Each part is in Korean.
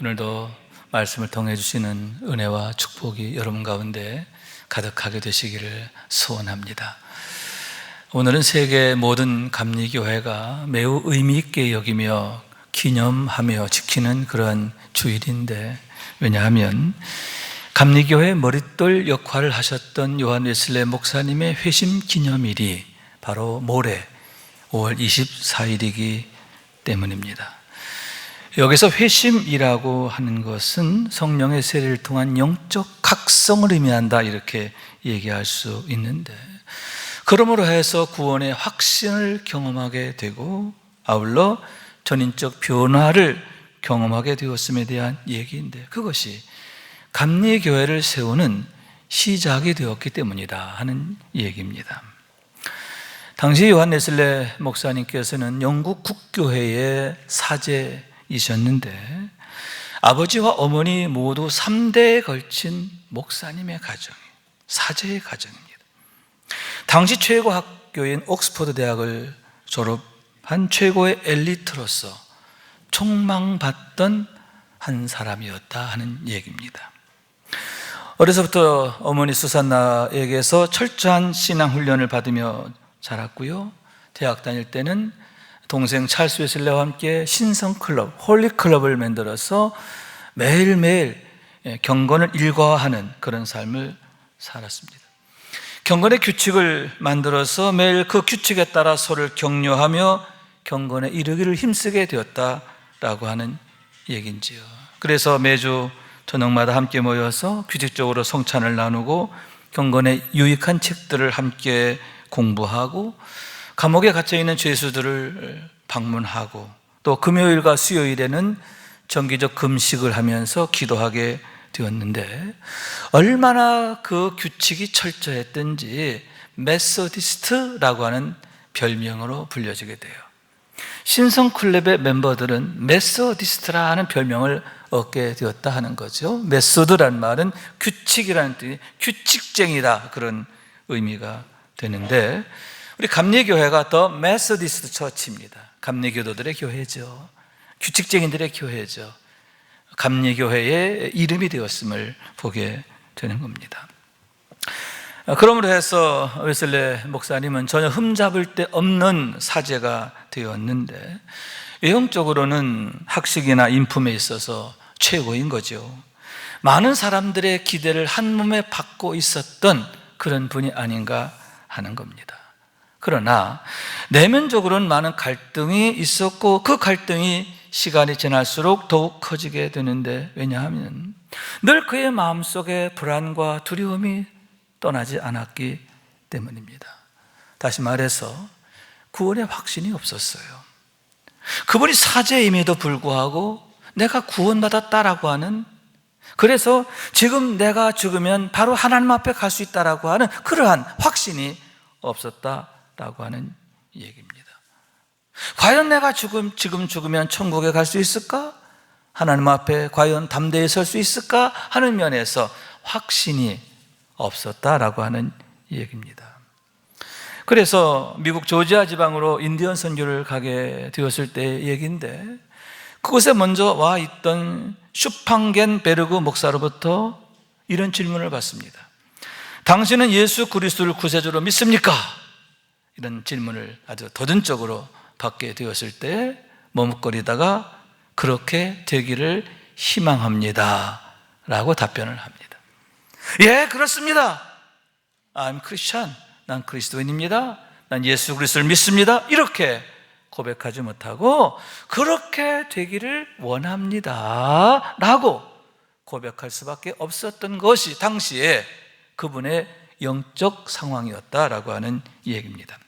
오늘도 말씀을 통해 주시는 은혜와 축복이 여러분 가운데 가득하게 되시기를 소원합니다. 오늘은 세계 모든 감리교회가 매우 의미 있게 여기며 기념하며 지키는 그런 주일인데, 왜냐하면 감리교회 머릿돌 역할을 하셨던 요한 웨슬레 목사님의 회심 기념일이 바로 모레 5월 24일이기 때문입니다. 여기서 회심이라고 하는 것은 성령의 세례를 통한 영적 각성을 의미한다, 이렇게 얘기할 수 있는데, 그러므로 해서 구원의 확신을 경험하게 되고 아울러 전인적 변화를 경험하게 되었음에 대한 얘기인데, 그것이 감리교회를 세우는 시작이 되었기 때문이다 하는 얘기입니다. 당시 요한 웨슬레 목사님께서는 영국 국교회의 사제이셨는데, 아버지와 어머니 모두 3대에 걸친 목사님의 가정, 사제의 가정입니다. 당시 최고 학교인 옥스퍼드 대학을 졸업한 최고의 엘리트로서 촉망받던 한 사람이었다 하는 얘기입니다. 어려서부터 어머니 수산나에게서 철저한 신앙 훈련을 받으며 자랐고요, 대학 다닐 때는 동생 찰스 웨슬레와 함께 신성클럽, 홀리클럽을 만들어서 매일매일 경건을 일과하는 그런 삶을 살았습니다. 경건의 규칙을 만들어서 매일 그 규칙에 따라 서로를 격려하며 경건에 이르기를 힘쓰게 되었다라고 하는 얘기인지요. 그래서 매주 저녁마다 함께 모여서 규칙적으로 성찬을 나누고 경건에 유익한 책들을 함께 공부하고 감옥에 갇혀있는 죄수들을 방문하고 또 금요일과 수요일에는 정기적 금식을 하면서 기도하게 되었는데, 얼마나 그 규칙이 철저했든지 메소디스트라고 하는 별명으로 불려지게 돼요. 신성클럽의 멤버들은 메소디스트라는 별명을 얻게 되었다 하는 거죠. 메소드라는 말은 규칙이라는 뜻이, 규칙쟁이다, 그런 의미가 되는데, 우리 감리교회가 더 메소디스트 처치입니다. 감리교도들의 교회죠. 규칙쟁이들의 교회죠. 감리교회의 이름이 되었음을 보게 되는 겁니다. 그러므로 해서 웨슬레 목사님은 전혀 흠잡을 데 없는 사제가 되었는데, 외형적으로는 학식이나 인품에 있어서 최고인 거죠. 많은 사람들의 기대를 한 몸에 받고 있었던 그런 분이 아닌가 하는 겁니다. 그러나 내면적으로는 많은 갈등이 있었고, 그 갈등이 시간이 지날수록 더욱 커지게 되는데, 왜냐하면 늘 그의 마음속에 불안과 두려움이 떠나지 않았기 때문입니다. 다시 말해서 구원의 확신이 없었어요. 그분이 사제임에도 불구하고 내가 구원받았다라고 하는, 그래서 지금 내가 죽으면 바로 하나님 앞에 갈 수 있다라고 하는 그러한 확신이 없었다라고 하는 얘기입니다. 과연 내가 지금 죽으면 천국에 갈 수 있을까? 하나님 앞에 과연 담대히 설 수 있을까? 하는 면에서 확신이 없었다라고 하는 얘기입니다. 그래서 미국 조지아 지방으로 인디언 선교를 가게 되었을 때의 얘기인데, 그곳에 먼저 와 있던 슈팡겐 베르그 목사로부터 이런 질문을 받습니다. 당신은 예수 그리스도를 구세주로 믿습니까? 이런 질문을 아주 도전적으로 받게 되었을 때 머뭇거리다가 그렇게 되기를 희망합니다 라고 답변을 합니다. 예, 그렇습니다. I'm Christian. 난 그리스도인입니다. 난 예수 그리스도를 믿습니다. 이렇게 고백하지 못하고 그렇게 되기를 원합니다 라고 고백할 수밖에 없었던 것이 당시에 그분의 영적 상황이었다라고 하는 얘기입니다.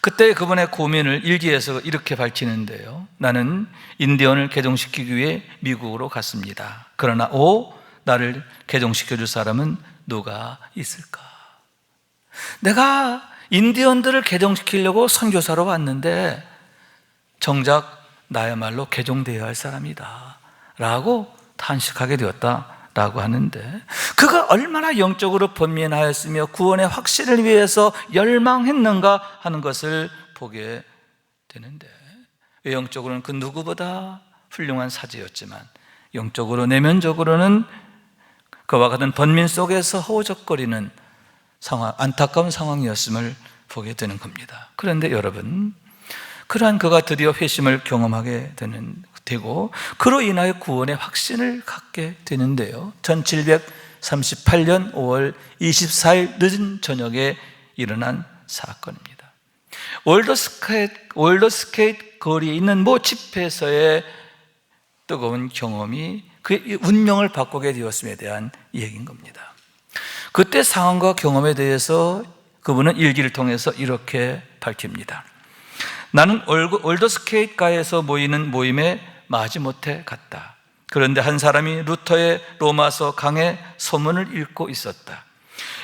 그때 그분의 고민을 일기에서 이렇게 밝히는데요. 나는 인디언을 개종시키기 위해 미국으로 갔습니다. 그러나 나를 개종시켜줄 사람은 누가 있을까? 내가 인디언들을 개종시키려고 선교사로 왔는데 정작 나야말로 개종되어야 할 사람이다 라고 탄식하게 되었다라고 하는데, 그가 얼마나 영적으로 번민하였으며 구원의 확신을 위해서 열망했는가 하는 것을 보게 되는데, 외형적으로는 그 누구보다 훌륭한 사제였지만 영적으로 내면적으로는 그와 같은 번민 속에서 허우적거리는 상황, 안타까운 상황이었음을 보게 되는 겁니다. 그런데 여러분, 그러한 그가 드디어 회심을 경험하게 되고 그로 인하여 구원의 확신을 갖게 되는데요, 1738년 5월 24일 늦은 저녁에 일어난 사건입니다. 월드스케이트 거리에 있는 모 집회에서의 뜨거운 경험이 그의 운명을 바꾸게 되었음에 대한 얘기인 겁니다. 그때 상황과 경험에 대해서 그분은 일기를 통해서 이렇게 밝힙니다. 나는 월드스케이트가에서 모이는 모임에 마지못해 갔다. 그런데 한 사람이 루터의 로마서 강의 서문을 읽고 있었다.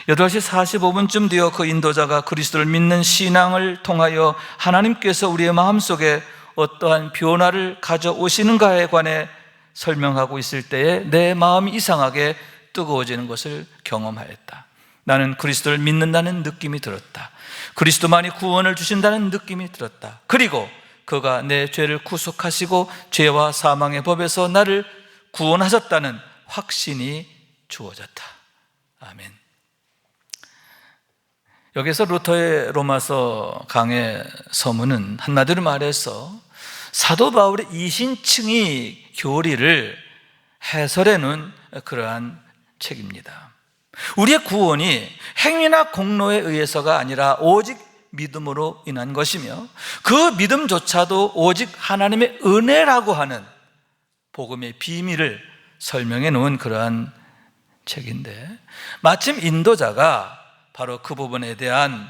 8시 45분쯤 되어 그 인도자가 그리스도를 믿는 신앙을 통하여 하나님께서 우리의 마음속에 어떠한 변화를 가져오시는가에 관해 설명하고 있을 때에 내 마음이 이상하게 뜨거워지는 것을 경험하였다. 나는 그리스도를 믿는다는 느낌이 들었다. 그리스도만이 구원을 주신다는 느낌이 들었다. 그리고 그가 내 죄를 구속하시고 죄와 사망의 법에서 나를 구원하셨다는 확신이 주어졌다. 아멘. 여기서 루터의 로마서 강의 서문은 한마디로 말해서 사도 바울의 이신칭의 교리를 해설해 놓은 그러한 책입니다. 우리의 구원이 행위나 공로에 의해서가 아니라 오직 믿음으로 인한 것이며 그 믿음조차도 오직 하나님의 은혜라고 하는 복음의 비밀을 설명해 놓은 그러한 책인데, 마침 인도자가 바로 그 부분에 대한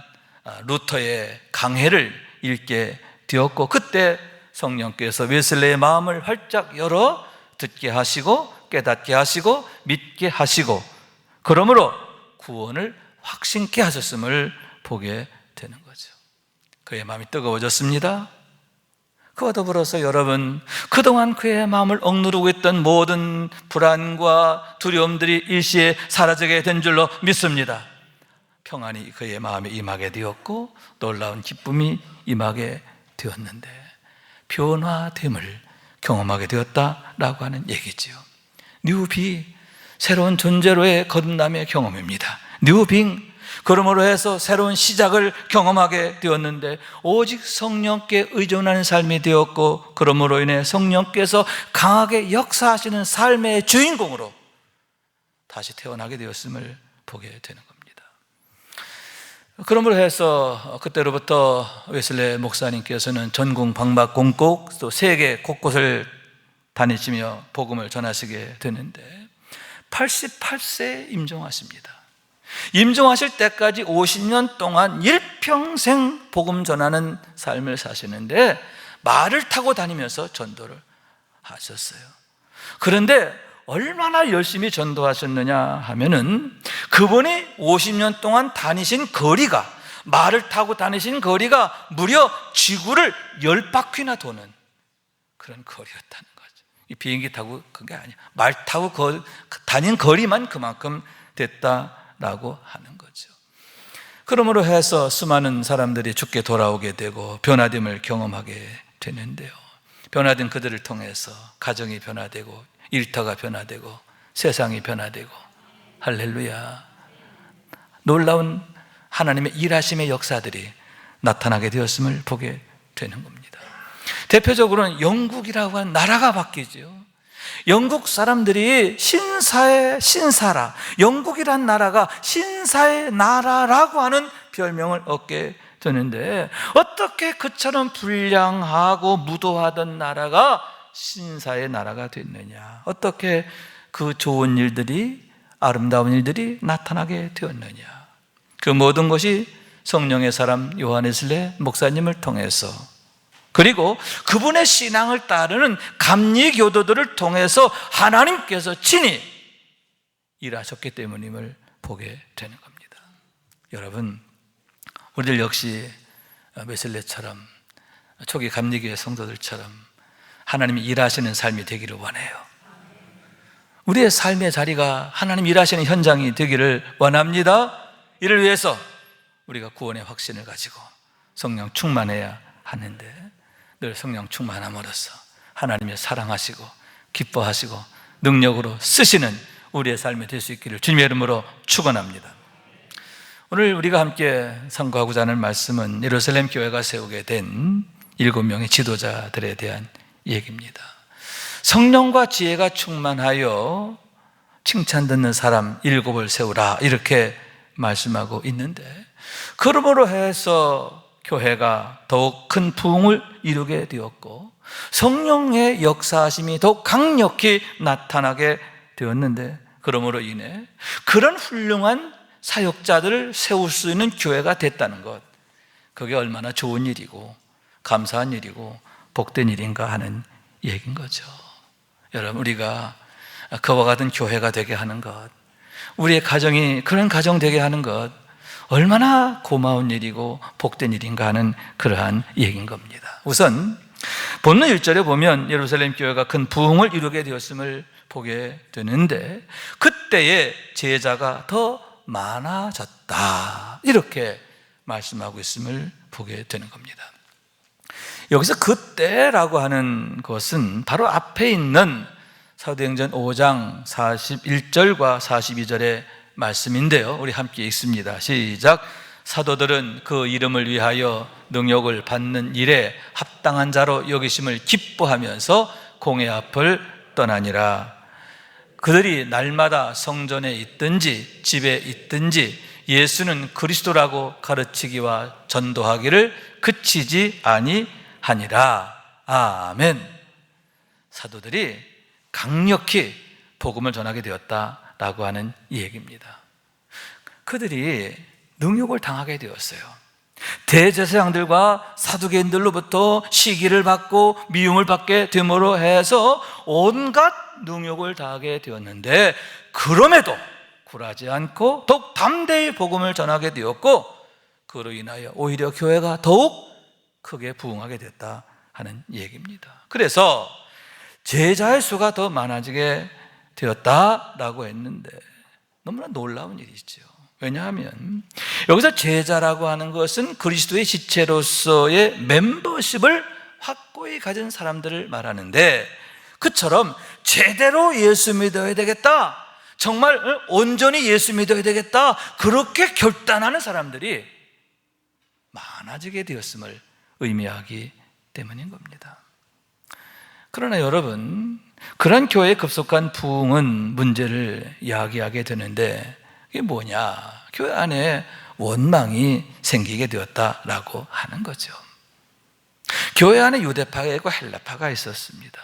루터의 강해를 읽게 되었고, 그때 성령께서 웨슬레의 마음을 활짝 열어 듣게 하시고 깨닫게 하시고 믿게 하시고, 그러므로 구원을 확신케 하셨음을 보게 되는 거죠. 그의 마음이 뜨거워졌습니다. 그와 더불어서 여러분, 그동안 그의 마음을 억누르고 있던 모든 불안과 두려움들이 일시에 사라지게 된 줄로 믿습니다. 평안이 그의 마음에 임하게 되었고 놀라운 기쁨이 임하게 되었는데 변화됨을 경험하게 되었다라고 하는 얘기지요. 뉴비, 새로운 존재로의 거듭남의 경험입니다. 뉴빙, 그러므로 해서 새로운 시작을 경험하게 되었는데 오직 성령께 의존하는 삶이 되었고, 그러므로 인해 성령께서 강하게 역사하시는 삶의 주인공으로 다시 태어나게 되었음을 보게 되는 겁니다. 그러므로 해서 그때로부터 웨슬레 목사님께서는 전국 방방 공곡 또 세계 곳곳을 다니시며 복음을 전하시게 되는데 88세에 임종하십니다. 임종하실 때까지 50년 동안 일평생 복음 전하는 삶을 사시는데 말을 타고 다니면서 전도를 하셨어요. 그런데 얼마나 열심히 전도하셨느냐 하면은 그분이 50년 동안 다니신 거리가, 말을 타고 다니신 거리가 무려 지구를 10바퀴나 도는 그런 거리였다는 거죠. 이 비행기 타고 그게 아니야. 말 타고 다닌 거리만 그만큼 됐다라고 하는 거죠. 그러므로 해서 수많은 사람들이 죽게 돌아오게 되고 변화됨을 경험하게 되는데요, 변화된 그들을 통해서 가정이 변화되고 일터가 변화되고 세상이 변화되고, 할렐루야, 놀라운 하나님의 일하심의 역사들이 나타나게 되었음을 보게 되는 겁니다. 대표적으로는 영국이라고 하는 나라가 바뀌죠. 영국 사람들이 신사라, 영국이란 나라가 신사의 나라라고 하는 별명을 얻게 되는데, 어떻게 그처럼 불량하고 무도하던 나라가 신사의 나라가 됐느냐, 어떻게 그 좋은 일들이, 아름다운 일들이 나타나게 되었느냐. 그 모든 것이 성령의 사람 요한웨슬레 목사님을 통해서, 그리고 그분의 신앙을 따르는 감리교도들을 통해서 하나님께서 친히 일하셨기 때문임을 보게 되는 겁니다. 여러분, 우리들 역시 웨슬레처럼 초기 감리교회 성도들처럼 하나님이 일하시는 삶이 되기를 원해요. 우리의 삶의 자리가 하나님 일하시는 현장이 되기를 원합니다. 이를 위해서 우리가 구원의 확신을 가지고 성령 충만해야 하는데, 늘 성령 충만함으로써 하나님의 사랑하시고 기뻐하시고 능력으로 쓰시는 우리의 삶이 될 수 있기를 주님의 이름으로 축원합니다. 오늘 우리가 함께 상고하고자 하는 말씀은 예루살렘 교회가 세우게 된 7명의 지도자들에 대한 얘기입니다. 성령과 지혜가 충만하여 칭찬 듣는 사람 7을 세우라, 이렇게 말씀하고 있는데, 그러므로 해서 교회가 더욱 큰 부흥을 이루게 되었고 성령의 역사하심이 더욱 강력히 나타나게 되었는데, 그러므로 인해 그런 훌륭한 사역자들을 세울 수 있는 교회가 됐다는 것, 그게 얼마나 좋은 일이고 감사한 일이고 복된 일인가 하는 얘기인 거죠. 여러분, 우리가 그와 같은 교회가 되게 하는 것, 우리의 가정이 그런 가정 되게 하는 것, 얼마나 고마운 일이고 복된 일인가 하는 그러한 얘기인 겁니다. 우선 본문 1절에 보면 예루살렘 교회가 큰 부흥을 이루게 되었음을 보게 되는데, 그때의 제자가 더 많아졌다, 이렇게 말씀하고 있음을 보게 되는 겁니다. 여기서 그때라고 하는 것은 바로 앞에 있는 사도행전 5장 41절과 42절의 말씀인데요, 우리 함께 읽습니다. 시작. 사도들은 그 이름을 위하여 능력을 받는 일에 합당한 자로 여기심을 기뻐하면서 공회 앞을 떠나니라. 그들이 날마다 성전에 있든지 집에 있든지 예수는 그리스도라고 가르치기와 전도하기를 그치지 아니하니라. 아멘. 사도들이 강력히 복음을 전하게 되었다라고 하는 얘기입니다. 그들이 능욕을 당하게 되었어요. 대제사장들과 사두개인들로부터 시기를 받고 미움을 받게 됨으로 해서 온갖 능욕을 당하게 되었는데, 그럼에도 굴하지 않고 더욱 담대히 복음을 전하게 되었고, 그로 인하여 오히려 교회가 더욱 크게 부흥하게 됐다 하는 얘기입니다. 그래서 제자의 수가 더 많아지게 되었다라고 했는데, 너무나 놀라운 일이죠. 왜냐하면 여기서 제자라고 하는 것은 그리스도의 지체로서의 멤버십을 확고히 가진 사람들을 말하는데, 그처럼 제대로 예수 믿어야 되겠다, 정말 온전히 예수 믿어야 되겠다, 그렇게 결단하는 사람들이 많아지게 되었음을 의미하기 때문인 겁니다. 그러나 여러분, 그런 교회의 급속한 부흥은 문제를 야기하게 되는데, 이게 뭐냐? 교회 안에 원망이 생기게 되었다라고 하는 거죠. 교회 안에 유대파가 있고 헬라파가 있었습니다.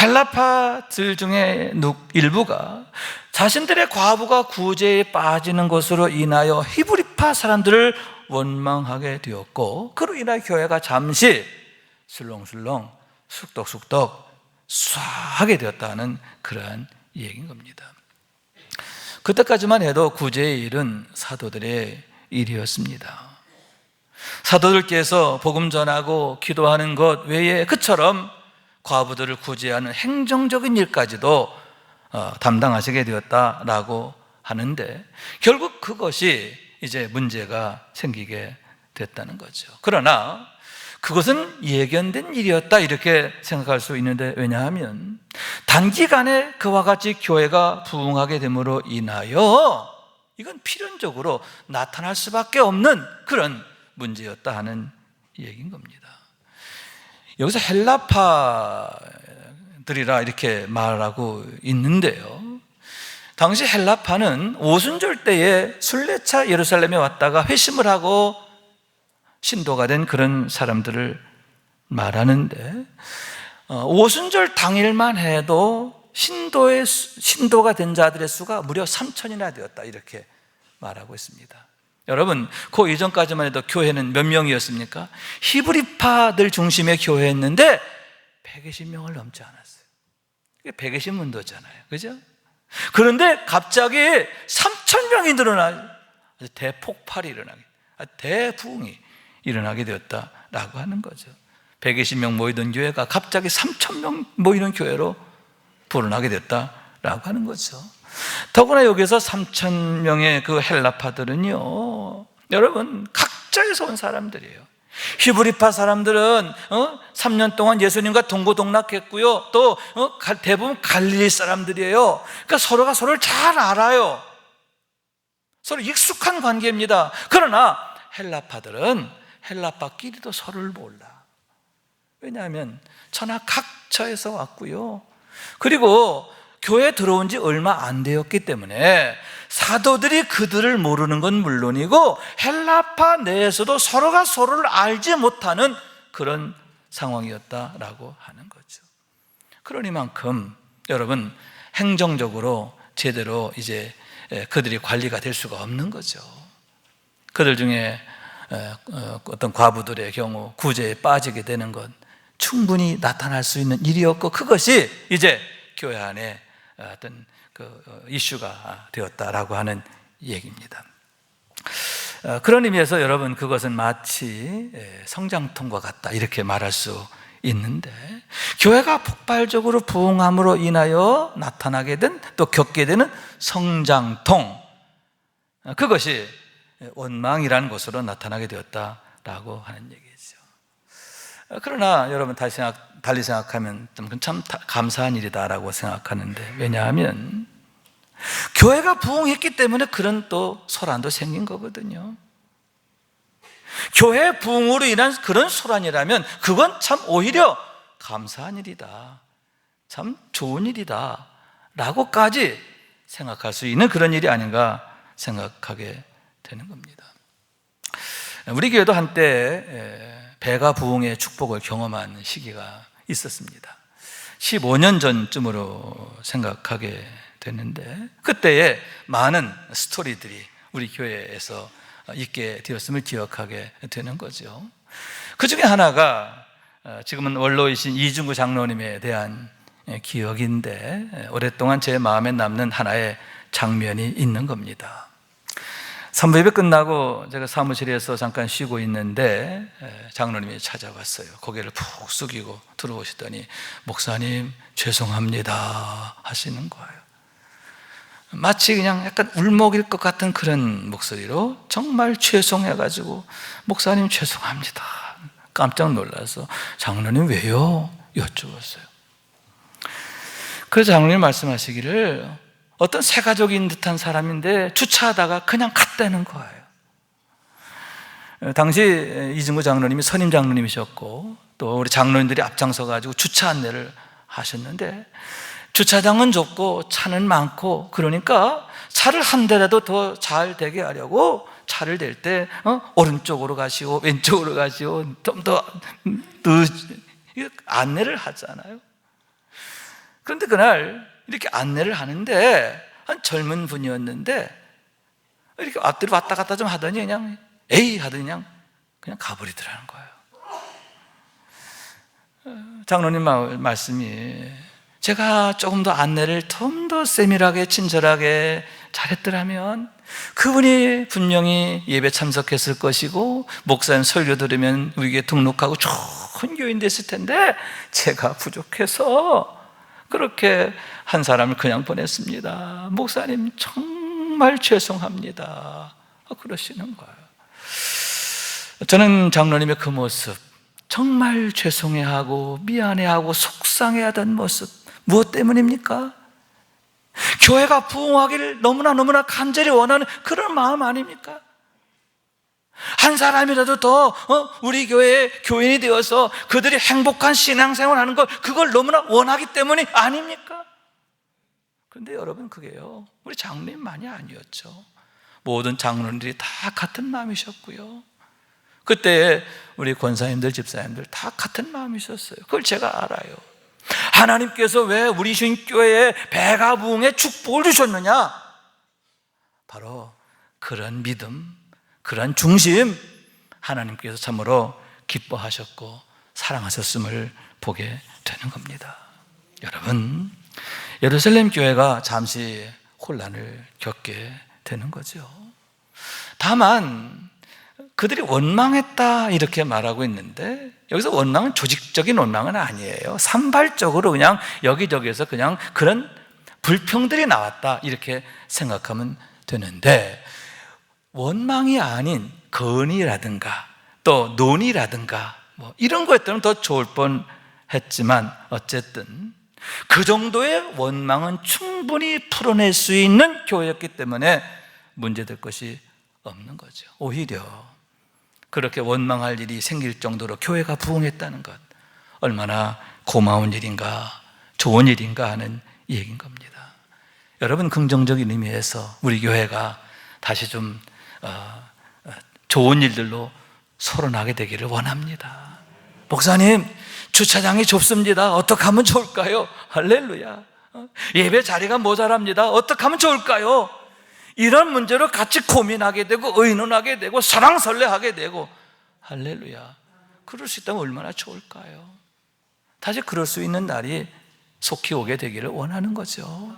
헬라파들 중에 일부가 자신들의 과부가 구제에 빠지는 것으로 인하여 히브리파 사람들을 원망하게 되었고, 그로 인하여 교회가 잠시 술렁술렁 숙덕숙덕 쏴하게 되었다는 그러한 얘기인 겁니다. 그때까지만 해도 구제의 일은 사도들의 일이었습니다. 사도들께서 복음 전하고 기도하는 것 외에 그처럼 과부들을 구제하는 행정적인 일까지도 담당하시게 되었다라고 하는데, 결국 그것이 이제 문제가 생기게 됐다는 거죠. 그러나 그것은 예견된 일이었다, 이렇게 생각할 수 있는데, 왜냐하면 단기간에 그와 같이 교회가 부흥하게 됨으로 인하여 이건 필연적으로 나타날 수밖에 없는 그런 문제였다 하는 얘기인 겁니다. 여기서 헬라파들이라 이렇게 말하고 있는데요, 당시 헬라파는 오순절 때에 순례차 예루살렘에 왔다가 회심을 하고 신도가 된 그런 사람들을 말하는데, 오순절 당일만 해도 신도가 된 자들의 수가 무려 3,000이나 되었다, 이렇게 말하고 있습니다. 여러분, 그 이전까지만 해도 교회는 몇 명이었습니까? 히브리파들 중심의 교회였는데 120명을 넘지 않았어요. 이게 120문도잖아요, 그죠? 그런데 갑자기 3,000명이 늘어나, 대폭발이 일어나게, 대부흥이 일어나게 되었다라고 하는 거죠. 120명 모이던 교회가 갑자기 3,000명 모이는 교회로 불어나게 됐다라고 하는 거죠. 더구나 여기서 3,000명의 그 헬라파들은요, 여러분 각자에서 온 사람들이에요. 히브리파 사람들은 3년 동안 예수님과 동고동락했고요. 또 대부분 갈릴리 사람들이에요. 그러니까 서로가 서로를 잘 알아요. 서로 익숙한 관계입니다. 그러나 헬라파들은 헬라파끼리도 서로를 몰라. 왜냐하면 천하각처에서 왔고요. 그리고 교회에 들어온 지 얼마 안 되었기 때문에 사도들이 그들을 모르는 건 물론이고 헬라파 내에서도 서로가 서로를 알지 못하는 그런 상황이었다라고 하는 거죠. 그러니만큼 여러분 행정적으로 제대로 이제 그들이 관리가 될 수가 없는 거죠. 그들 중에 어떤 과부들의 경우 구제에 빠지게 되는 건 충분히 나타날 수 있는 일이었고 그것이 이제 교회 안에 어떤 이슈가 되었다라고 하는 얘기입니다. 그런 의미에서 여러분 그것은 마치 성장통과 같다 이렇게 말할 수 있는데 교회가 폭발적으로 부흥함으로 인하여 나타나게 된 또 겪게 되는 성장통 그것이 원망이라는 것으로 나타나게 되었다라고 하는 얘기죠. 그러나 여러분 달리 생각하면 참 감사한 일이다라고 생각하는데 왜냐하면 교회가 부흥했기 때문에 그런 또 소란도 생긴 거거든요. 교회 부흥으로 인한 그런 소란이라면 그건 참 오히려 감사한 일이다, 참 좋은 일이다 라고까지 생각할 수 있는 그런 일이 아닌가 생각하게 되는 겁니다. 우리 교회도 한때 배가 부흥의 축복을 경험한 시기가 있었습니다. 15년 전쯤으로 생각하게 됐는데 그때에 많은 스토리들이 우리 교회에서 있게 되었음을 기억하게 되는 거죠. 그 중에 하나가 지금은 원로이신 이중구 장로님에 대한 기억인데 오랫동안 제 마음에 남는 하나의 장면이 있는 겁니다. 산부 예배 끝나고 제가 사무실에서 잠깐 쉬고 있는데 장로님이 찾아왔어요. 고개를 푹 숙이고 들어오시더니 목사님 죄송합니다 하시는 거예요. 마치 그냥 약간 울먹일 것 같은 그런 목소리로 정말 죄송해가지고 목사님 죄송합니다 깜짝 놀라서 장로님 왜요? 여쭈었어요. 그래서 장로님 말씀하시기를 어떤 새가족인 듯한 사람인데 주차하다가 그냥 갔다는 거예요. 당시 이중구 장로님이 선임 장로님이셨고 또 우리 장로님들이 앞장서 가지고 주차 안내를 하셨는데 주차장은 좁고 차는 많고 그러니까 차를 한 대라도 더 잘 되게 하려고 차를 댈 때 오른쪽으로 가시오 왼쪽으로 가시오 좀 더 안내를 하잖아요. 그런데 그날 이렇게 안내를 하는데 한 젊은 분이었는데 이렇게 앞뒤로 왔다 갔다 좀 하더니 그냥 에이 하더니 그냥 가버리더라는 거예요. 장로님 말씀이 제가 조금 더 안내를 좀 더 세밀하게 친절하게 잘했더라면 그분이 분명히 예배 참석했을 것이고 목사님 설교 들으면 우리에게 등록하고 좋은 교인 됐을 텐데 제가 부족해서 그렇게 한 사람을 그냥 보냈습니다. 목사님 정말 죄송합니다 그러시는 거예요. 저는 장로님의 그 모습 정말 죄송해하고 미안해하고 속상해하던 모습 무엇 때문입니까? 교회가 부흥하기를 너무나 간절히 원하는 그런 마음 아닙니까? 한 사람이라도 더 우리 교회의 교인이 되어서 그들이 행복한 신앙생활을 하는 걸 그걸 너무나 원하기 때문이 아닙니까? 그런데 여러분 그게요 우리 장로님만이 아니었죠. 모든 장로님들이 다 같은 마음이셨고요. 그때 우리 권사님들 집사님들 다 같은 마음이셨어요. 그걸 제가 알아요. 하나님께서 왜 우리 신교회에 배가 부흥의 축복을 주셨느냐? 바로 그런 믿음, 그런 중심 하나님께서 참으로 기뻐하셨고 사랑하셨음을 보게 되는 겁니다. 여러분 예루살렘 교회가 잠시 혼란을 겪게 되는 거죠. 다만 그들이 원망했다 이렇게 말하고 있는데 여기서 원망은 조직적인 원망은 아니에요. 산발적으로 그냥 여기저기에서 그냥 그런 불평들이 나왔다 이렇게 생각하면 되는데 원망이 아닌 건의라든가 또 논의라든가 뭐 이런 거였다면 더 좋을 뻔했지만 어쨌든 그 정도의 원망은 충분히 풀어낼 수 있는 교회였기 때문에 문제될 것이 없는 거죠. 오히려 그렇게 원망할 일이 생길 정도로 교회가 부흥했다는 것, 얼마나 고마운 일인가, 좋은 일인가 하는 얘기인 겁니다. 여러분, 긍정적인 의미에서 우리 교회가 다시 좀 좋은 일들로 소론하게 되기를 원합니다. 목사님, 주차장이 좁습니다. 어떻게 하면 좋을까요? 할렐루야. 예배 자리가 모자랍니다. 어떻게 하면 좋을까요? 이런 문제로 같이 고민하게 되고 의논하게 되고 설왕설래하게 되고, 할렐루야. 그럴 수 있다면 얼마나 좋을까요? 다시 그럴 수 있는 날이 속히 오게 되기를 원하는 거죠.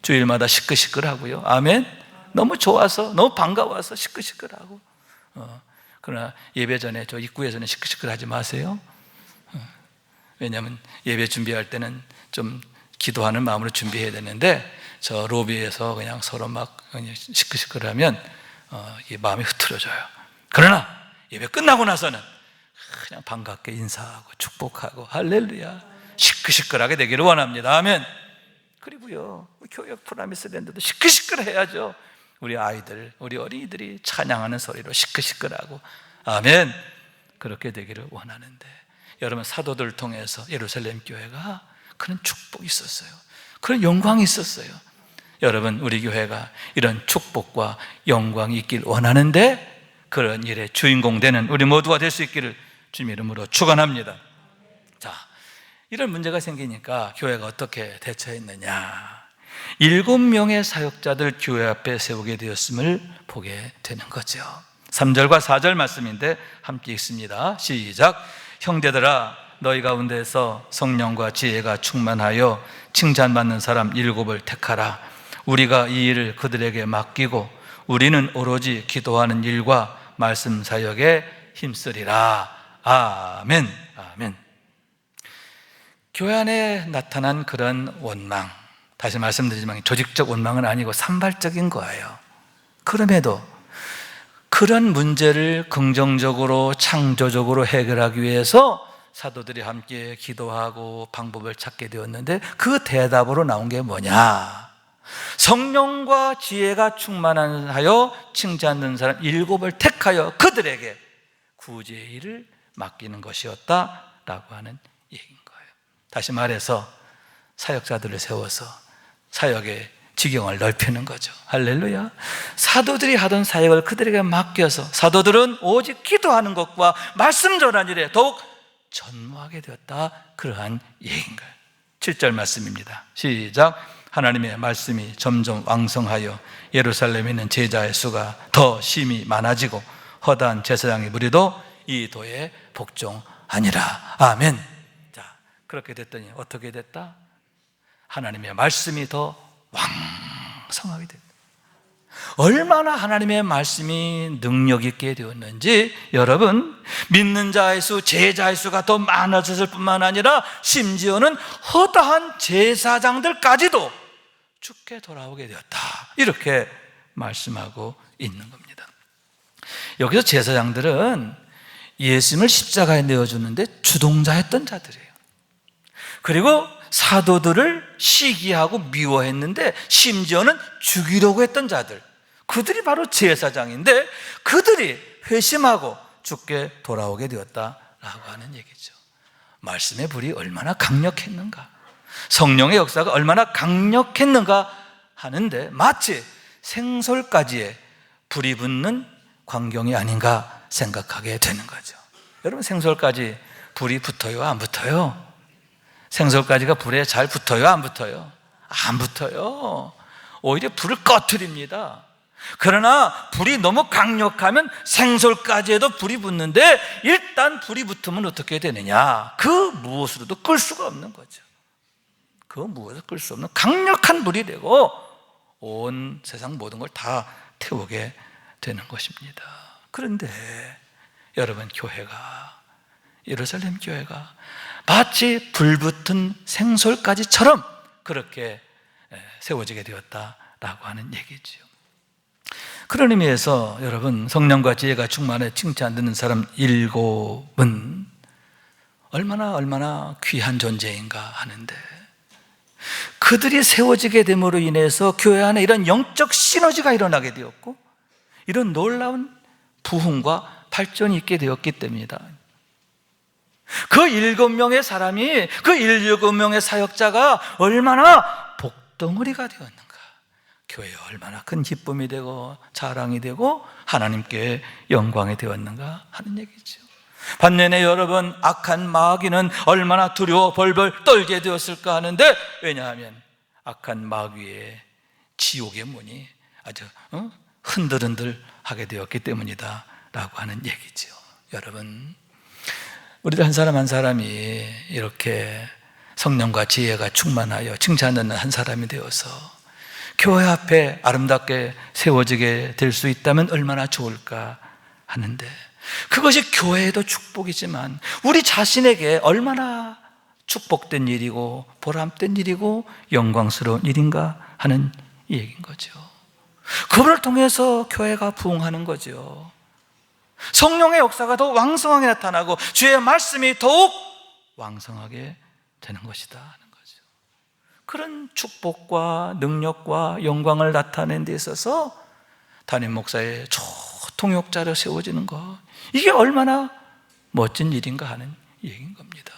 주일마다 시끌시끌하고요. 아멘. 너무 좋아서, 너무 반가워서 시끌시끌하고. 그러나 예배 전에, 저 입구에서는 시끌시끌하지 마세요. 왜냐하면 예배 준비할 때는 좀 기도하는 마음으로 준비해야 되는데, 저 로비에서 그냥 서로 막 시끌시끌하면 마음이 흐트러져요. 그러나 예배 끝나고 나서는 그냥 반갑게 인사하고 축복하고, 할렐루야, 시끌시끌하게 되기를 원합니다. 아멘. 그리고요, 교역 프라미스랜드도 시끌시끌해야죠. 우리 아이들, 우리 어린이들이 찬양하는 소리로 시끌시끌하고, 아멘. 그렇게 되기를 원하는데, 여러분, 사도들을 통해서 예루살렘 교회가 그런 축복이 있었어요. 그런 영광이 있었어요. 여러분, 우리 교회가 이런 축복과 영광이 있길 원하는데, 그런 일의 주인공 되는 우리 모두가 될 수 있기를 주님 이름으로 축원합니다. 자, 이런 문제가 생기니까 교회가 어떻게 대처했느냐? 7명의 사역자들 교회 앞에 세우게 되었음을 보게 되는 거죠. 3절과 4절 말씀인데 함께 읽습니다. 시작. 형제들아, 너희 가운데서 성령과 지혜가 충만하여 칭찬받는 사람 7을 택하라. 우리가 이 일을 그들에게 맡기고 우리는 오로지 기도하는 일과 말씀 사역에 힘쓰리라. 아멘. 아멘. 교회 안에 나타난 그런 원망, 다시 말씀드리지만 조직적 원망은 아니고 산발적인 거예요. 그럼에도 그런 문제를 긍정적으로 창조적으로 해결하기 위해서 사도들이 함께 기도하고 방법을 찾게 되었는데, 그 대답으로 나온 게 뭐냐? 성령과 지혜가 충만하여 칭찬받는 사람 7을 택하여 그들에게 구제의 일을 맡기는 것이었다라고 하는 얘기인 거예요. 다시 말해서 사역자들을 세워서 사역의 지경을 넓히는 거죠. 할렐루야. 사도들이 하던 사역을 그들에게 맡겨서 사도들은 오직 기도하는 것과 말씀 전하는 일에 더욱 전무하게 되었다, 그러한 얘기인 거예요. 7절 말씀입니다. 시작. 하나님의 말씀이 점점 왕성하여 예루살렘에 있는 제자의 수가 더 심히 많아지고 허다한 제사장의 무리도 이 도에 복종하니라. 아멘. 자, 그렇게 됐더니 어떻게 됐다? 하나님의 말씀이 더 왕성하게 됐다. 얼마나 하나님의 말씀이 능력 있게 되었는지, 여러분, 믿는 자의 수, 제자의 수가 더 많아졌을 뿐만 아니라 심지어는 허다한 제사장들까지도 죽게 돌아오게 되었다, 이렇게 말씀하고 있는 겁니다. 여기서 제사장들은 예수님을 십자가에 내어주는데 주동자였던 자들이에요. 그리고 사도들을 시기하고 미워했는데 심지어는 죽이려고 했던 자들, 그들이 바로 제사장인데 그들이 회심하고 죽게 돌아오게 되었다라고 하는 얘기죠. 말씀의 불이 얼마나 강력했는가, 성령의 역사가 얼마나 강력했는가 하는데, 마치 생솔까지의 불이 붙는 광경이 아닌가 생각하게 되는 거죠. 여러분, 생솔까지 불이 붙어요, 안 붙어요? 생솔까지가 불에 잘 붙어요, 안 붙어요? 안 붙어요. 오히려 불을 꺼트립니다. 그러나 불이 너무 강력하면 생솔까지에도 불이 붙는데, 일단 불이 붙으면 어떻게 되느냐? 그 무엇으로도 끌 수가 없는 거죠. 그 무엇으로도 끌 수 없는 강력한 불이 되고 온 세상 모든 걸 다 태우게 되는 것입니다. 그런데 여러분, 교회가, 예루살렘 교회가 마치 불붙은 생솔까지처럼 그렇게 세워지게 되었다라고 하는 얘기지요. 그런 의미에서 여러분, 성령과 지혜가 충만해 칭찬 듣는 사람 7은 얼마나 귀한 존재인가 하는데, 그들이 세워지게 됨으로 인해서 교회 안에 이런 영적 시너지가 일어나게 되었고, 이런 놀라운 부흥과 발전이 있게 되었기 때문이다. 그 7명의 사람이, 그 7명의 사역자가 얼마나 복덩어리가 되었는가, 교회에 얼마나 큰 기쁨이 되고 자랑이 되고 하나님께 영광이 되었는가 하는 얘기죠. 반면에 여러분, 악한 마귀는 얼마나 두려워 벌벌 떨게 되었을까 하는데, 왜냐하면 악한 마귀의 지옥의 문이 아주 흔들흔들 하게 되었기 때문이다 라고 하는 얘기죠. 여러분, 우리들 한 사람 한 사람이 이렇게 성령과 지혜가 충만하여 칭찬 듣는 한 사람이 되어서 교회 앞에 아름답게 세워지게 될 수 있다면 얼마나 좋을까 하는데, 그것이 교회에도 축복이지만 우리 자신에게 얼마나 축복된 일이고 보람된 일이고 영광스러운 일인가 하는 얘기인 거죠. 그분을 통해서 교회가 부흥하는 거죠. 성령의 역사가 더욱 왕성하게 나타나고 주의 말씀이 더욱 왕성하게 되는 것이다 하는 거죠. 그런 축복과 능력과 영광을 나타내는 데 있어서 담임 목사의 통역자로 세워지는 것, 이게 얼마나 멋진 일인가 하는 얘기인 겁니다.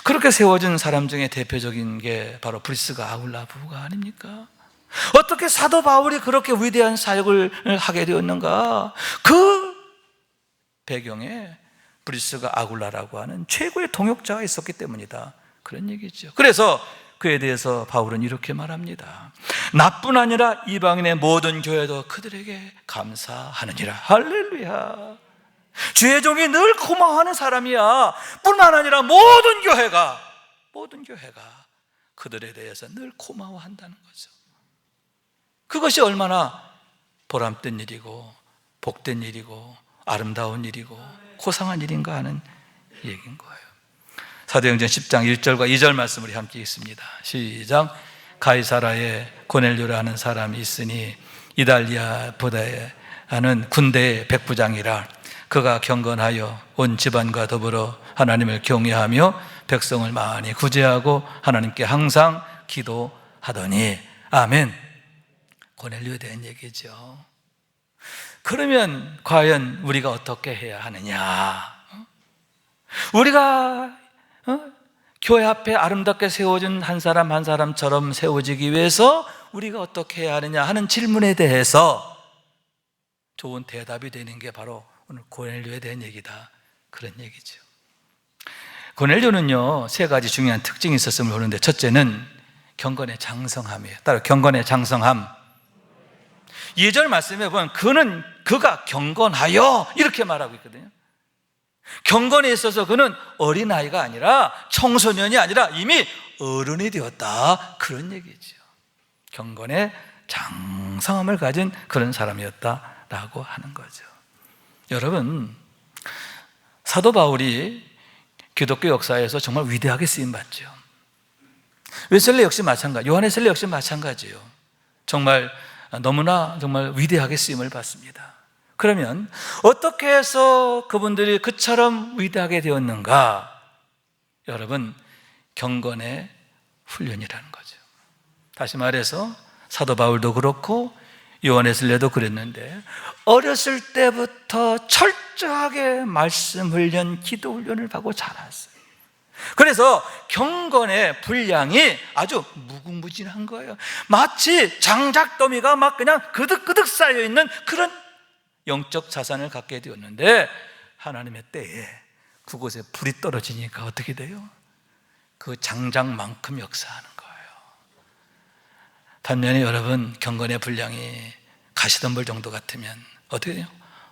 그렇게 세워진 사람 중에 대표적인 게 바로 브리스가 아굴라 부부가 아닙니까? 어떻게 사도 바울이 그렇게 위대한 사역을 하게 되었는가? 그 배경에 브리스가 아굴라라고 하는 최고의 통역자가 있었기 때문이다, 그런 얘기죠. 그래서 그에 대해서 바울은 이렇게 말합니다. 나뿐 아니라 이방인의 모든 교회도 그들에게 감사하느니라. 할렐루야. 주의 종이 늘 고마워하는 사람이야. 뿐만 아니라 모든 교회가 그들에 대해서 늘 고마워한다는 거죠. 그것이 얼마나 보람된 일이고 복된 일이고 아름다운 일이고 고상한 일인가 하는 얘기인 거예요. 사도행전 10장 1절과 2절 말씀을 함께 읽습니다. 시작. 가이사라에 고넬료라는 사람이 있으니 이달리아 부다에 하는 군대의 백부장이라. 그가 경건하여 온 집안과 더불어 하나님을 경외하며 백성을 많이 구제하고 하나님께 항상 기도하더니. 아멘. 고넬료에 대한 얘기죠. 그러면 과연 우리가 어떻게 해야 하느냐? 우리가 교회 앞에 아름답게 세워진 한 사람 한 사람처럼 세워지기 위해서 우리가 어떻게 해야 하느냐 하는 질문에 대해서 좋은 대답이 되는 게 바로 오늘 고넬료에 대한 얘기다, 그런 얘기죠. 고넬료는요 3가지 중요한 특징이 있었음을 보는데, 첫째는 경건의 장성함이에요. 따로 경건의 장성함. 2절 말씀에 보면 그가 경건하여 이렇게 말하고 있거든요. 경건에 있어서 그는 어린아이가 아니라 청소년이 아니라 이미 어른이 되었다, 그런 얘기죠. 경건의 장성함을 가진 그런 사람이었다라고 하는 거죠. 여러분, 사도 바울이 기독교 역사에서 정말 위대하게 쓰임받죠. 웨슬리 역시 마찬가지, 요한 웨슬리 역시 마찬가지예요. 정말 너무나 정말 위대하게 쓰임을 받습니다. 그러면 어떻게 해서 그분들이 그처럼 위대하게 되었는가? 여러분, 경건의 훈련이라는 거죠. 다시 말해서 사도 바울도 그렇고 요한 웨슬리도 그랬는데, 어렸을 때부터 철저하게 말씀 훈련, 기도 훈련을 받고 자랐어요. 그래서 경건의 분량이 아주 무궁무진한 거예요. 마치 장작더미가 막 그냥 그득그득 쌓여있는 그런 영적 자산을 갖게 되었는데, 하나님의 때에 그곳에 불이 떨어지니까 어떻게 돼요? 그 장작만큼 역사하는 거예요. 반면에 여러분, 경건의 분량이 가시덤불 정도 같으면 어떻게 돼요?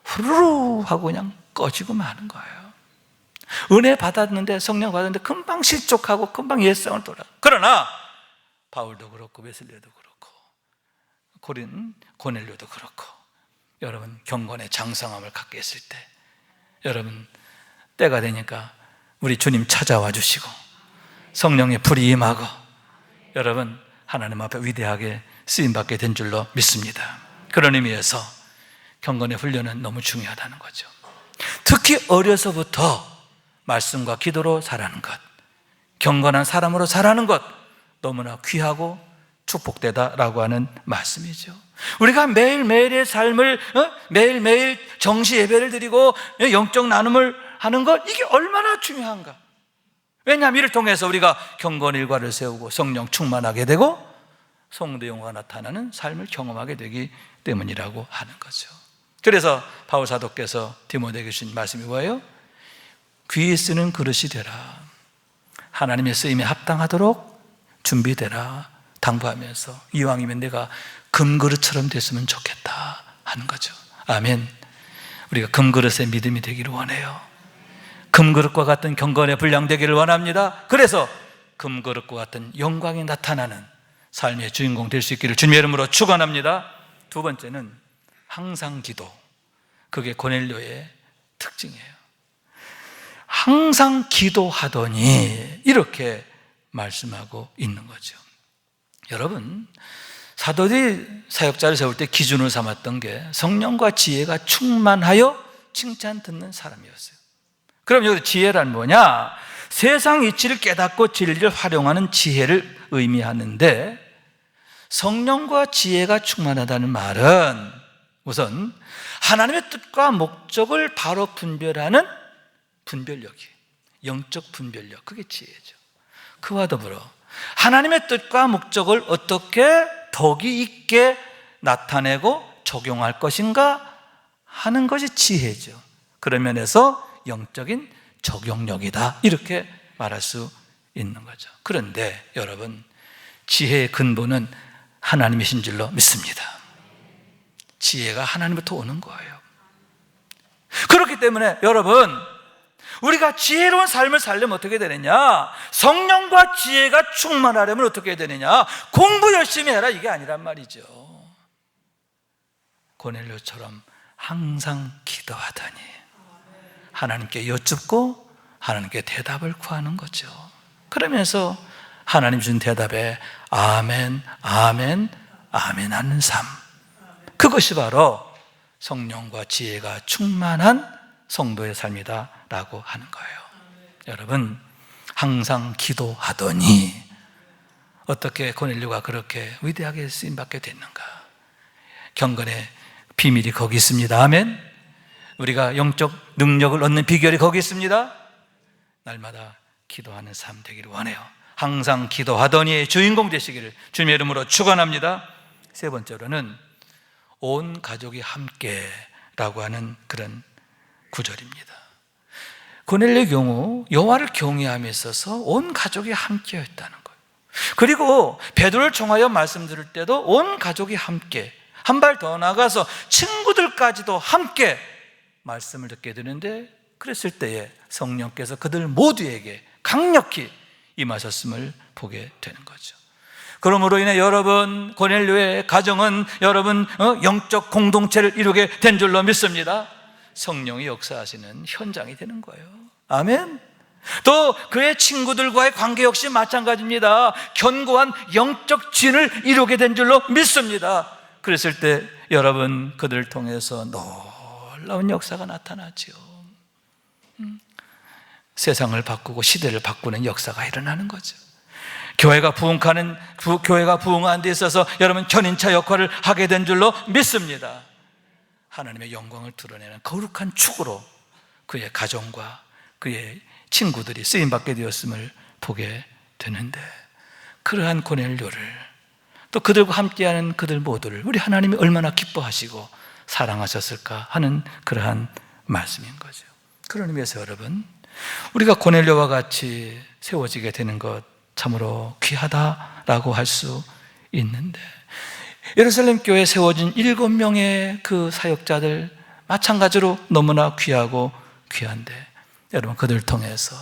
후루루 하고 그냥 꺼지고 마는 거예요. 은혜 받았는데, 성령 받았는데 금방 실족하고 금방 옛성을 돌아. 그러나 바울도 그렇고 웨슬리도 그렇고 고넬료도 그렇고, 여러분 경건의 장성함을 갖게 했을 때, 여러분 때가 되니까 우리 주님 찾아와 주시고 성령의 불이 임하고 여러분 하나님 앞에 위대하게 쓰임받게 된 줄로 믿습니다. 그런 의미에서 경건의 훈련은 너무 중요하다는 거죠. 특히 어려서부터 말씀과 기도로 자라는 것, 경건한 사람으로 자라는 것 너무나 귀하고 축복되다라고 하는 말씀이죠. 우리가 매일매일의 삶을 매일매일 정시 예배를 드리고 영적 나눔을 하는 것, 이게 얼마나 중요한가. 왜냐하면 이를 통해서 우리가 경건 일과를 세우고 성령 충만하게 되고 성도 영화가 나타나는 삶을 경험하게 되기 때문이라고 하는 거죠. 그래서 바울 사도께서 디모데에게 주신 말씀이 뭐예요? 귀 쓰는 그릇이 되라, 하나님의 쓰임에 합당하도록 준비되라 당부하면서 이왕이면 내가 금그릇처럼 됐으면 좋겠다 하는 거죠. 아멘. 우리가 금그릇의 믿음이 되기를 원해요. 금그릇과 같은 경건의 분량 되기를 원합니다. 그래서 금그릇과 같은 영광이 나타나는 삶의 주인공 될 수 있기를 주님의 이름으로 축원합니다. 두 번째는 항상 기도. 그게 고넬료의 특징이에요. 항상 기도하더니 이렇게 말씀하고 있는 거죠. 여러분, 사도들이 사역자를 세울 때 기준으로 삼았던 게 성령과 지혜가 충만하여 칭찬 듣는 사람이었어요. 그럼 여기서 지혜란 뭐냐? 세상 이치를 깨닫고 진리를 활용하는 지혜를 의미하는데, 성령과 지혜가 충만하다는 말은 우선 하나님의 뜻과 목적을 바로 분별하는 분별력이, 영적 분별력, 그게 지혜죠. 그와 더불어 하나님의 뜻과 목적을 어떻게 덕이 있게 나타내고 적용할 것인가 하는 것이 지혜죠. 그런 면에서 영적인 적용력이다, 이렇게 말할 수 있는 거죠. 그런데 여러분, 지혜의 근본은 하나님이신 줄로 믿습니다. 지혜가 하나님부터 오는 거예요. 그렇기 때문에 여러분, 우리가 지혜로운 삶을 살려면 어떻게 되느냐? 성령과 지혜가 충만하려면 어떻게 되느냐? 공부 열심히 해라, 이게 아니란 말이죠. 고넬료처럼 항상 기도하더니 하나님께 여쭙고 하나님께 대답을 구하는 거죠. 그러면서 하나님 준 대답에 아멘, 아멘, 아멘 하는 삶, 그것이 바로 성령과 지혜가 충만한 성도의 삶이다라고 하는 거예요. 여러분, 항상 기도하더니 어떻게 고넬료가 그렇게 위대하게 쓰임받게 됐는가? 경건의 비밀이 거기 있습니다. 아멘. 우리가 영적 능력을 얻는 비결이 거기 있습니다. 날마다 기도하는 삶 되기를 원해요. 항상 기도하더니 주인공 되시기를 주님의 이름으로 축원합니다. 세 번째로는 온 가족이 함께라고 하는 그런 구절입니다. 고넬료의 경우 여호와를 경외함에 있어서 온 가족이 함께였다는 거예요. 그리고 베드로를 총하여 말씀 들을 때도 온 가족이 함께, 한 발 더 나가서 친구들까지도 함께 말씀을 듣게 되는데, 그랬을 때에 성령께서 그들 모두에게 강력히 임하셨음을 보게 되는 거죠. 그러므로 인해 여러분, 고넬료의 가정은 여러분 영적 공동체를 이루게 된 줄로 믿습니다. 성령이 역사하시는 현장이 되는 거예요. 아멘. 또 그의 친구들과의 관계 역시 마찬가지입니다. 견고한 영적 진을 이루게 된 줄로 믿습니다. 그랬을 때 여러분, 그들을 통해서 놀라운 역사가 나타나죠. 세상을 바꾸고 시대를 바꾸는 역사가 일어나는 거죠. 교회가 부흥하는 데 있어서 여러분 견인차 역할을 하게 된 줄로 믿습니다. 하나님의 영광을 드러내는 거룩한 축으로 그의 가정과 그의 친구들이 쓰임받게 되었음을 보게 되는데, 그러한 고넬료를, 또 그들과 함께하는 그들 모두를 우리 하나님이 얼마나 기뻐하시고 사랑하셨을까 하는 그러한 말씀인 거죠. 그런 의미에서 여러분, 우리가 고넬료와 같이 세워지게 되는 것 참으로 귀하다라고 할 수 있는데, 예루살렘 교회에 세워진 7명의 그 사역자들 마찬가지로 너무나 귀하고 귀한데, 여러분 그들 통해서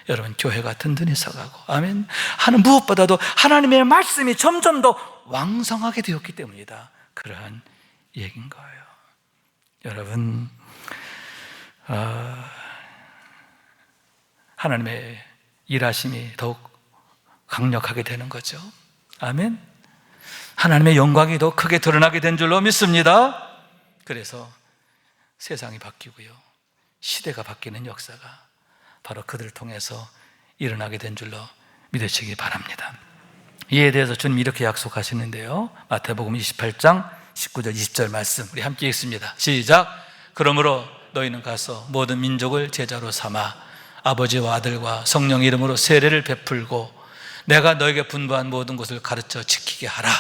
여러분 교회가 든든히 서가고, 아멘, 하는 무엇보다도 하나님의 말씀이 점점 더 왕성하게 되었기 때문이다, 그러한 얘기인 거예요. 여러분, 하나님의 일하심이 더욱 강력하게 되는 거죠. 아멘. 하나님의 영광이 더 크게 드러나게 된 줄로 믿습니다. 그래서 세상이 바뀌고요, 시대가 바뀌는 역사가 바로 그들을 통해서 일어나게 된 줄로 믿으시기 바랍니다. 이에 대해서 주님이 이렇게 약속하시는데요, 마태복음 28장 19절 20절 말씀 우리 함께 읽습니다. 시작. 그러므로 너희는 가서 모든 민족을 제자로 삼아 아버지와 아들과 성령 이름으로 세례를 베풀고 내가 너에게 분부한 모든 것을 가르쳐 지키게 하라.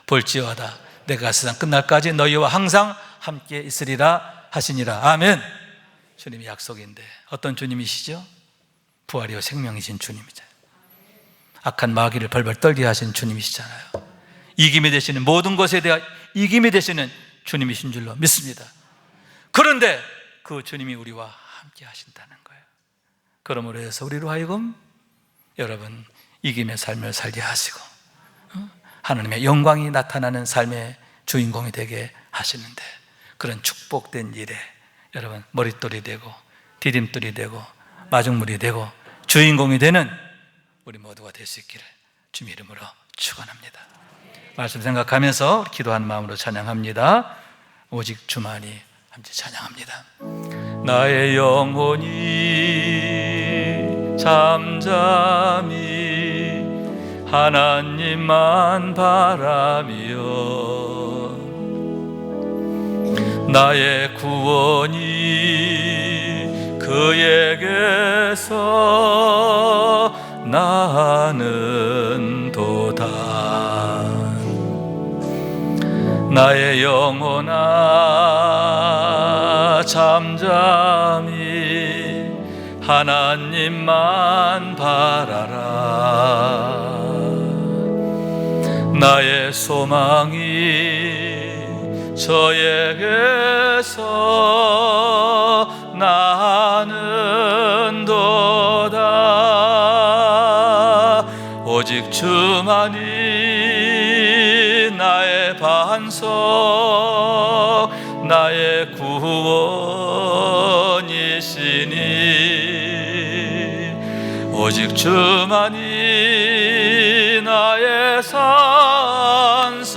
볼지어다 내가 세상 끝날까지 너희와 항상 함께 있으리라 하시니라. 아멘. 주님의 약속인데 어떤 주님이시죠? 부활이요 생명이신 주님이죠. 악한 마귀를 벌벌 떨게 하신 주님이시잖아요. 이김이 되시는, 모든 것에 대한 이김이 되시는 주님이신 줄로 믿습니다. 그런데 그 주님이 우리와 함께 하신다는 거예요. 그러므로 해서 우리로 하여금 여러분 이김의 삶을 살게 하시고 하나님의 영광이 나타나는 삶의 주인공이 되게 하시는데, 그런 축복된 일에 여러분 머릿돌이 되고 디딤돌이 되고 마중물이 되고 주인공이 되는 우리 모두가 될 수 있기를 주님의 이름으로 축원합니다. 말씀 생각하면서 기도하는 마음으로 찬양합니다. 오직 주만이 함께 찬양합니다. 나의 영혼이 잠잠히 하나님만 바라며 나의 구원이 그에게서 나는 도다. 나의 영혼아 잠잠히 하나님만 바라라. 나의 소망이 저에게서 나는 도다. 오직 주만이 나의 반석 나의 구원이시니 오직 주만이 나의 산성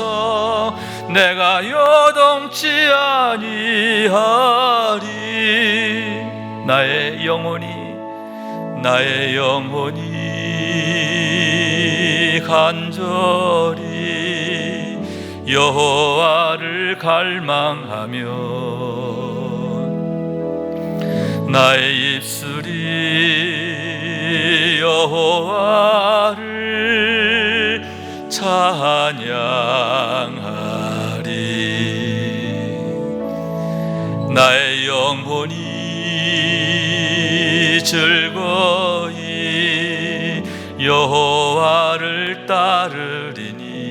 내가 요동치 아니하리. 나의 영혼이 간절히 여호와를 갈망하며 나의 입술이 여호와를 찬양하리. 나의 영혼이 즐거이 여호와를 따르리니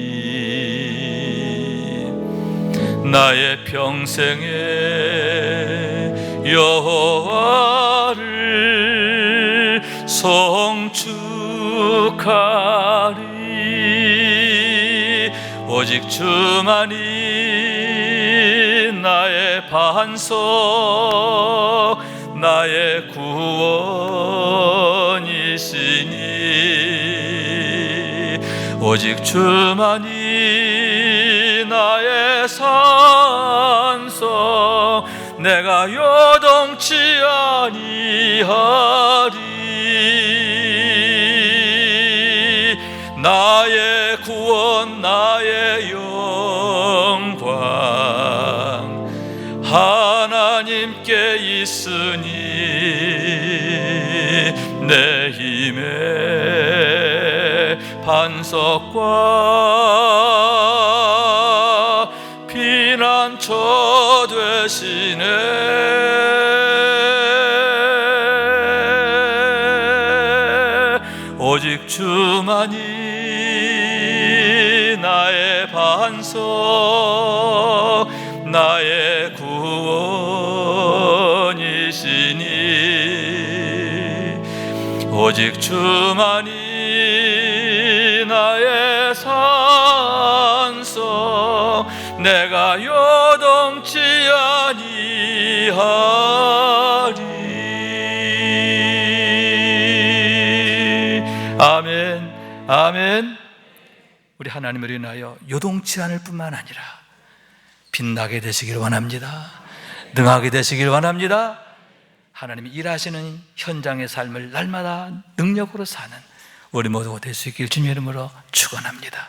나의 평생에 여호와를 송축하리. 오직 주만이 나의 반석 나의 구원이시니 오직 주만이 나의 산성 내가 요동치 아니하리. 나의 구원 나의 영광 하나님께 있으니 내 힘의 반석과 피난처 되시네. 오직 주만이 나의 반석 나의 구원이시니 오직 주만이 나의 산성 내가 요동치 아니하리. 아멘 아멘. 우리 하나님을 인하여 요동치 않을 뿐만 아니라 빛나게 되시기를 원합니다. 능하게 되시길 원합니다. 하나님이 일하시는 현장의 삶을 날마다 능력으로 사는 우리 모두가 될 수 있길 주님의 이름으로 축원합니다.